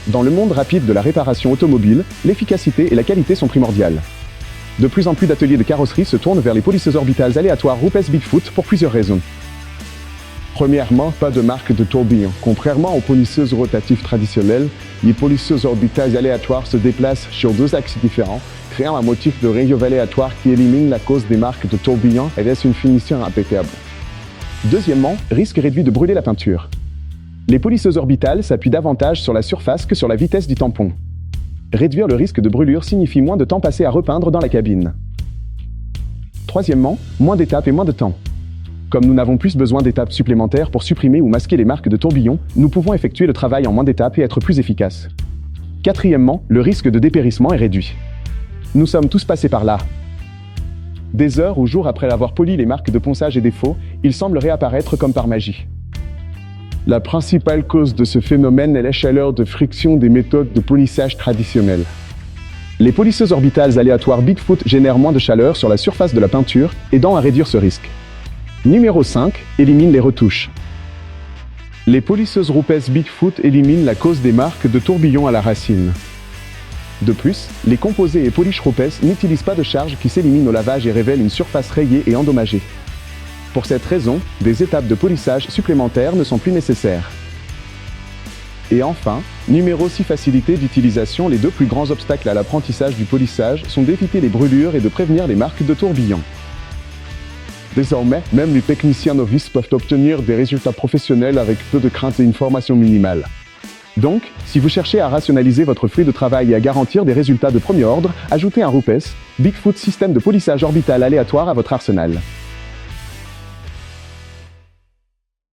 Dans le monde rapide de la réparation automobile, l'efficacité et la qualité sont primordiales. De plus en plus d'ateliers de carrosserie se tournent vers les polisseuses orbitales aléatoires Rupes Bigfoot pour plusieurs raisons. Premièrement, pas de marque de tourbillon. Contrairement aux polisseuses rotatives traditionnelles, les polisseuses orbitales aléatoires se déplacent sur deux axes différents, créant un motif de rayon aléatoire qui élimine la cause des marques de tourbillon et laisse une finition impeccable. Deuxièmement, risque réduit de brûler la peinture. Les polisseuses orbitales s'appuient davantage sur la surface que sur la vitesse du tampon. Réduire le risque de brûlure signifie moins de temps passé à repeindre dans la cabine. Troisièmement, moins d'étapes et moins de temps. Comme nous n'avons plus besoin d'étapes supplémentaires pour supprimer ou masquer les marques de tourbillon, nous pouvons effectuer le travail en moins d'étapes et être plus efficaces. Quatrièmement, le risque de dépérissement est réduit. Nous sommes tous passés par là. Des heures ou jours après avoir poli les marques de ponçage et défauts, ils semblent réapparaître comme par magie. La principale cause de ce phénomène est la chaleur de friction des méthodes de polissage traditionnelles. Les polisseuses orbitales aléatoires Bigfoot génèrent moins de chaleur sur la surface de la peinture, aidant à réduire ce risque. Numéro 5. Élimine les retouches. Les polisseuses Rupes Bigfoot éliminent la cause des marques de tourbillon à la racine. De plus, les composés et polish Rupes n'utilisent pas de charge qui s'élimine au lavage et révèlent une surface rayée et endommagée. Pour cette raison, des étapes de polissage supplémentaires ne sont plus nécessaires. Et enfin, numéro 6. Facilité d'utilisation. Les deux plus grands obstacles à l'apprentissage du polissage sont d'éviter les brûlures et de prévenir les marques de tourbillon. Désormais, même les techniciens novices peuvent obtenir des résultats professionnels avec peu de crainte et une formation minimale. Donc, si vous cherchez à rationaliser votre flux de travail et à garantir des résultats de premier ordre, ajoutez un Rupes Bigfoot système de polissage orbital aléatoire à votre arsenal.